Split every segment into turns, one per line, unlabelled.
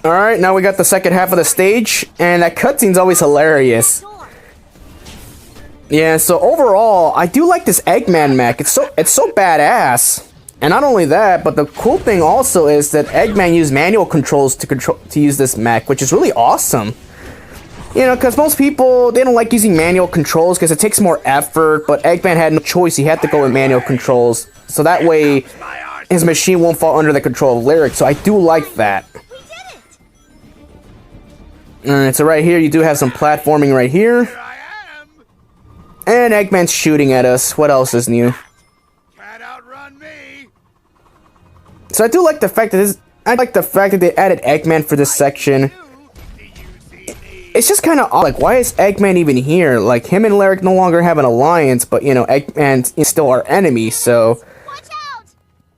Alright, now we got the second half of the stage, and that cutscene's always hilarious. Yeah, so overall, I do like this Eggman mech. It's so badass. And not only that, but the cool thing also is that Eggman used manual controls to use this mech, which is really awesome. You know, because most people, they don't like using manual controls because it takes more effort, but Eggman had no choice. He had to go with manual controls, so that way his machine won't fall under the control of Lyric, so I do like that. Alright, so right here, you do have some platforming right here. And Eggman's shooting at us. What else is new? So I do like the fact that they added Eggman for this section. It's just kind of odd. Like, why is Eggman even here? Like, him and Lyric no longer have an alliance, but, you know, Eggman is still our enemy, so...
Watch out!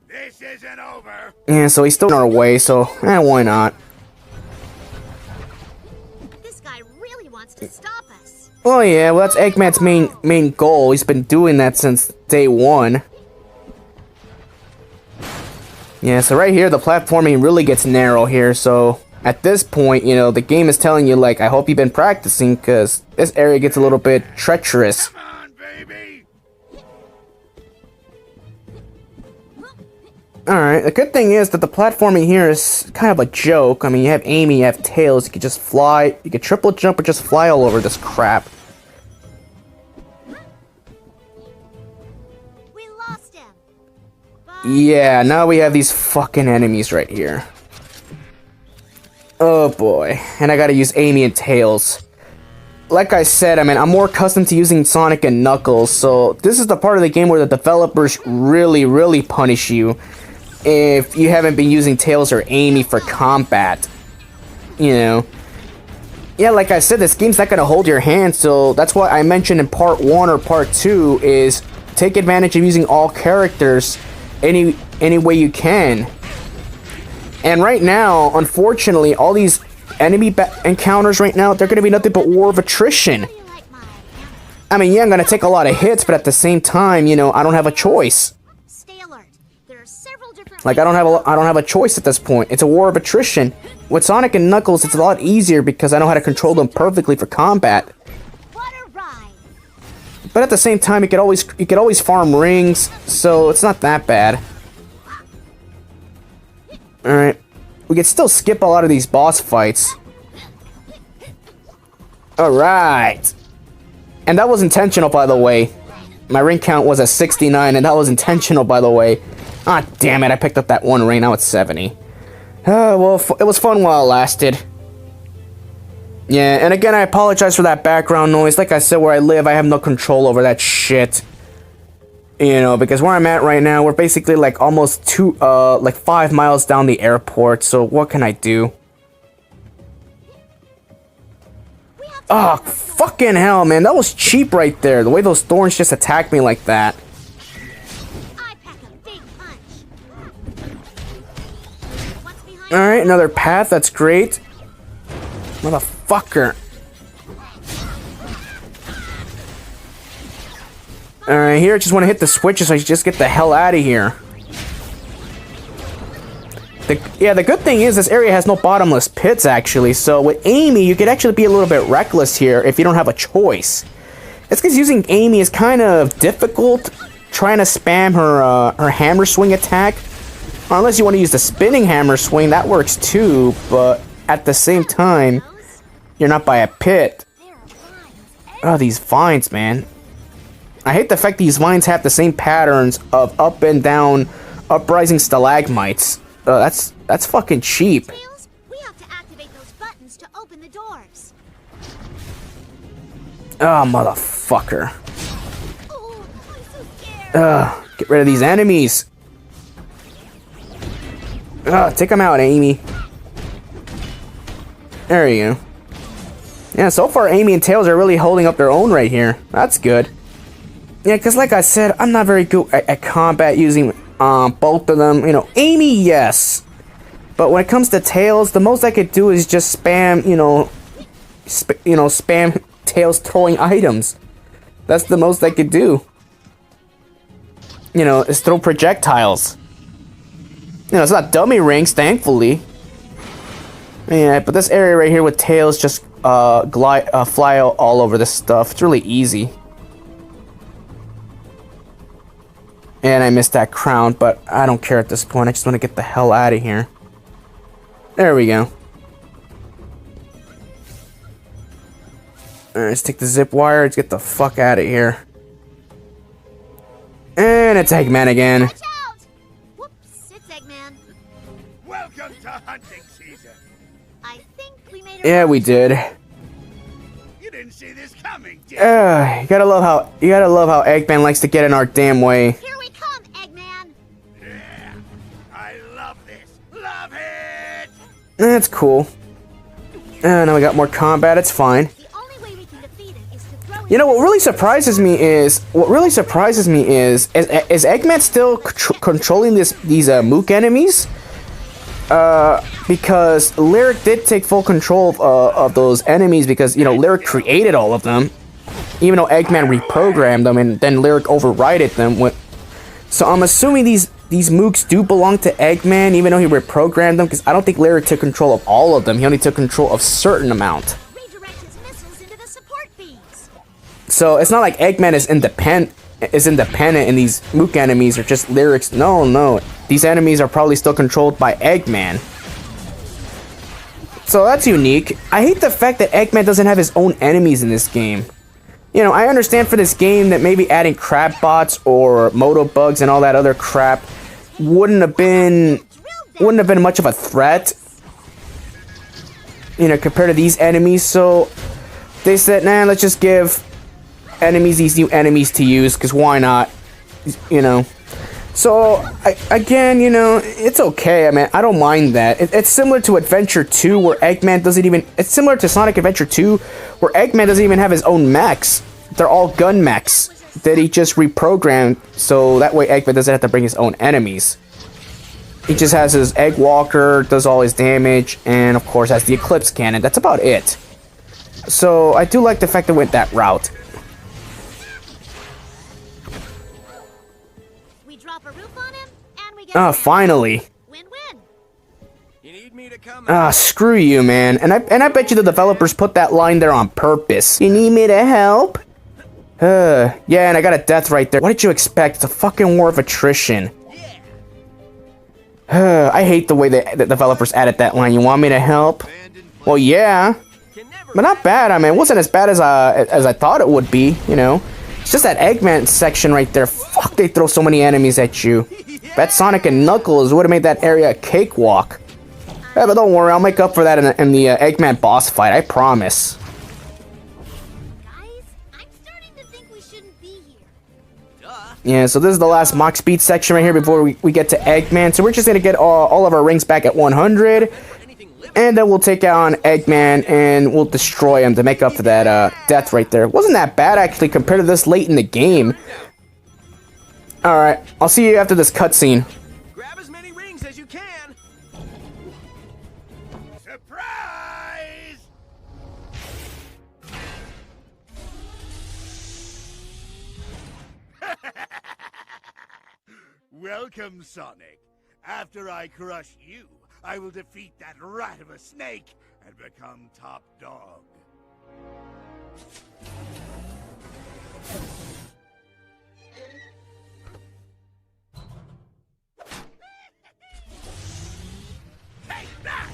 This isn't over.
Yeah, so he's still in our way, so, why not?
This guy really wants to stop us.
Oh yeah, well, that's Eggman's main goal. He's been doing that since day one. Yeah, so right here, the platforming really gets narrow here, so... At this point, you know, the game is telling you, like, I hope you've been practicing, because this area gets a little bit treacherous.
Come on, baby.
Alright, the good thing is that the platforming here is kind of a joke. I mean, you have Amy, you have Tails, you can just fly, you can triple jump or just fly all over this crap.
We lost him.
Yeah, now we have these fucking enemies right here. Oh boy, and I gotta use Amy and Tails. Like I said, I mean, I'm more accustomed to using Sonic and Knuckles, so this is the part of the game where the developers really punish you if you haven't been using Tails or Amy for combat. You know. Yeah, like I said, this game's not gonna hold your hand, so that's why I mentioned in part 1 or part 2 is take advantage of using all characters any way you can. And right now, unfortunately, all these enemy encounters right now, they're going to be nothing but war of attrition. I mean, yeah, I'm going to take a lot of hits, but at the same time, you know, I don't have a choice.
Stay alert. There are several different
Like, I don't have a choice at this point. It's a war of attrition. With Sonic and Knuckles, it's a lot easier because I know how to control them perfectly for combat.
What a ride.
But at the same time, you could always farm rings, so it's not that bad. Alright. We can still skip a lot of these boss fights. Alright. And that was intentional, by the way. My ring count was at 69, and that was intentional, by the way. Ah, damn it, I picked up that one ring, now it's 70. Well, it was fun while it lasted. Yeah, and again, I apologize for that background noise. Like I said, where I live, I have no control over that shit. You know, because where I'm at right now, we're basically like almost like 5 miles down the airport, so what can I do? Oh, fucking hell, man, that was cheap right there, the way those thorns just attacked me like that.
I pack a big punch.
Alright, another path, that's great. Motherfucker. Alright, here I just want to hit the switches so I just get the hell out of here. The good thing is this area has no bottomless pits, actually. So with Amy, you could actually be a little bit reckless here if you don't have a choice. It's because using Amy is kind of difficult. Trying to spam her hammer swing attack. Unless you want to use the spinning hammer swing, that works too. But at the same time, you're not by a pit. Oh, these vines, man. I hate the fact these vines have the same patterns of up and down, uprising stalagmites. That's fucking cheap.
Tails, we have to activate those buttons to open the doors.
Oh, motherfucker.
Oh, I'm so scared.
Get rid of these enemies. Take them out, Amy. There you go. Yeah, so far Amy and Tails are really holding up their own right here. That's good. Yeah, because like I said, I'm not very good at combat using both of them. You know, Amy, yes. But when it comes to Tails, the most I could do is just spam, spam Tails throwing items. That's the most I could do. You know, is throw projectiles. You know, it's not dummy rings, thankfully. Yeah, but this area right here with Tails just fly all over this stuff. It's really easy. And I missed that crown, but I don't care at this point. I just want to get the hell out of here. There we go. Alright, let's take the zip wire. Let's get the fuck out of here. And it's Eggman again.
Watch out! Whoops, it's Eggman.
Welcome to hunting season.
I think we made
Yeah, we did.
You didn't see this coming, did you?
You gotta love how Eggman likes to get in our damn way.
Here we come, Eggman.
Yeah, I love this. Love it.
That's cool. Now we got more combat. It's fine.
The only way we can defeat it is to throw it.
You know what really surprises me is Eggman still controlling these Mook enemies? Because Lyric did take full control of those enemies because, you know, Lyric created all of them. Even though Eggman reprogrammed them and then Lyric overrided them. So I'm assuming these Mooks do belong to Eggman even though he reprogrammed them because I don't think Lyric took control of all of them. He only took control of a certain amount.
Redirect his missiles into the support beams.
So it's not like Eggman is independent and these Mook enemies are just Lyric's. No. These enemies are probably still controlled by Eggman. So that's unique. I hate the fact that Eggman doesn't have his own enemies in this game. You know, I understand for this game that maybe adding crab bots or moto bugs and all that other crap wouldn't have been much of a threat. You know, compared to these enemies. So they said, nah, let's just give enemies these new enemies to use because why not? You know. So again, you know, it's okay. I mean, I don't mind that. It's similar to Adventure 2 where Eggman doesn't even. It's similar to Sonic Adventure 2 where Eggman doesn't even have his own mechs. They're all gun mechs that he just reprogrammed so that way Eggman doesn't have to bring his own enemies. He just has his Egg Walker, does all his damage, and of course has the Eclipse Cannon. That's about it. So I do like the fact that it went that route.
We drop a roof on him, and we get
Finally.
Win-win.
You need me to come
Screw you, man. And I bet you the developers put that line there on purpose. You need me to help? Yeah, and I got a death right there. What did you expect? It's a fucking war of attrition. I hate the way that the developers added that line. You want me to help? Well, yeah. But not bad. I mean, it wasn't as bad as I thought it would be, you know. It's just that Eggman section right there. Fuck, they throw so many enemies at you. Bet Sonic and Knuckles would have made that area a cakewalk. Yeah, but don't worry, I'll make up for that in the Eggman boss fight, I promise.
Guys, I'm starting to think we shouldn't be here.
Yeah, so this is the last Mach Speed section right here before we get to Eggman. So we're just gonna get all of our rings back at 100. And then we'll take on Eggman and we'll destroy him to make up for that death right there. Wasn't that bad actually compared to this late in the game. Alright, I'll see you after this cutscene.
grab as many rings as you can. Surprise! Welcome, Sonic. After I crush you, I will defeat that rat of a snake and become top dog. Take that!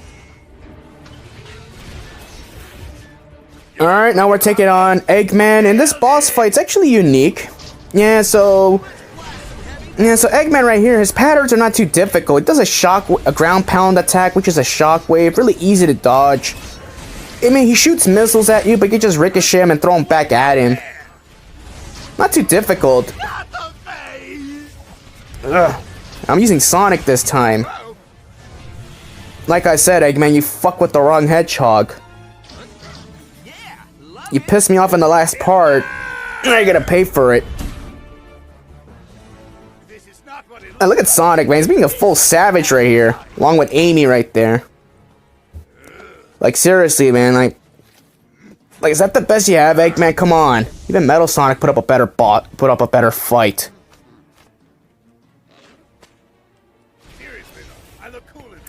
Alright, now we're taking on Eggman, and this boss fight's actually unique. Yeah, so Eggman right here, his patterns are not too difficult. It does a ground pound attack, which is a shockwave, really easy to dodge. I mean, he shoots missiles at you, but you just ricochet him and throw them back at him. Not too difficult.
Not the face!
Ugh. I'm using Sonic this time. Like I said, Eggman, you fuck with the wrong hedgehog. You pissed me off in the last part. Now you're gonna pay for it.
This is not what it
And look at Sonic, man. He's being a full savage right here. Along with Amy right there. Like, seriously, man. Like, is that the best you have, Eggman? Come on. Even Metal Sonic put up a better fight.
seriously though.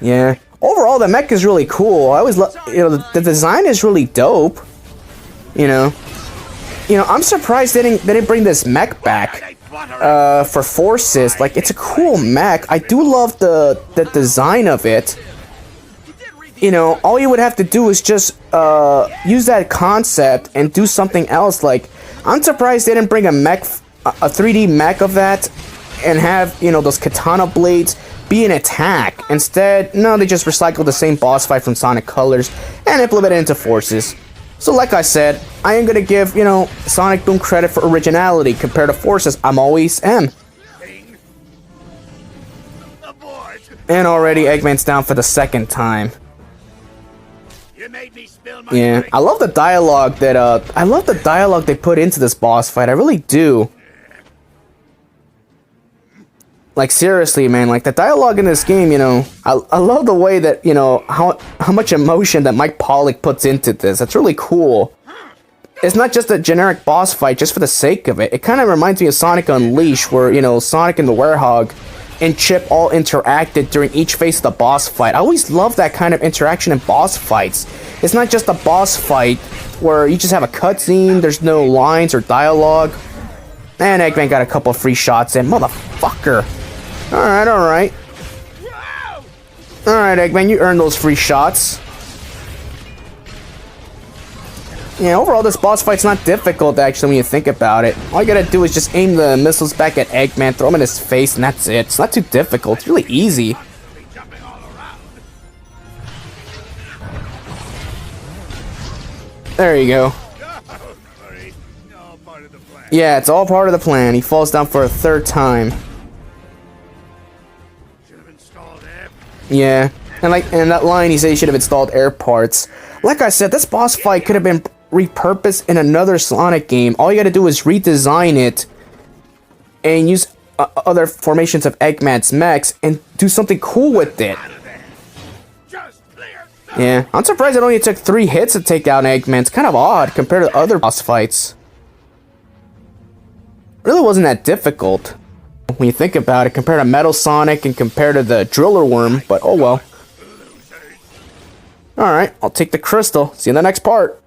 Yeah. Overall, the mech is really cool. I always love, you know, the design is really dope. You know, I'm surprised they didn't bring this mech back for Forces. Like, it's a cool mech. I do love the design of it. You know, all you would have to do is just use that concept and do something else. Like, I'm surprised they didn't bring a 3D mech of that and have, you know, those katana blades be an attack. Instead, no, they just recycled the same boss fight from Sonic Colors and implemented it into Forces. So like I said, I am gonna give, you know, Sonicboom credit for originality. Compared to Forces, I'm always am. And already Eggman's down for the second time. Yeah, I love the dialogue they put into this boss fight. I really do. Like, seriously, man, like, the dialogue in this game, you know, I love the way that, you know, how much emotion that Mike Pollock puts into this. That's really cool. It's not just a generic boss fight just for the sake of it. It kind of reminds me of Sonic Unleashed, where, you know, Sonic and the Werehog and Chip all interacted during each phase of the boss fight. I always love that kind of interaction in boss fights. It's not just a boss fight where you just have a cutscene, there's no lines or dialogue. And Eggman got a couple free shots in. Motherfucker. Alright, alright. Alright, Eggman, you earned those free shots. Yeah, overall, this boss fight's not difficult, actually, when you think about it. All you gotta do is just aim the missiles back at Eggman, throw them in his face, and that's it. It's not too difficult. It's really easy. There you go. Yeah, it's all part of the plan. He falls down for a third time. Yeah, and that line, he said he should have installed air parts. Like I said, this boss fight could have been repurposed in another Sonic game. All you gotta do is redesign it and use other formations of Eggman's mechs and do something cool with it. Yeah, I'm surprised it only took 3 hits to take out Eggman. It's kind of odd compared to other boss fights. It really wasn't that difficult when you think about it, compared to Metal Sonic and compared to the Driller Worm, but oh well. Alright, I'll take the crystal. See you in the next part.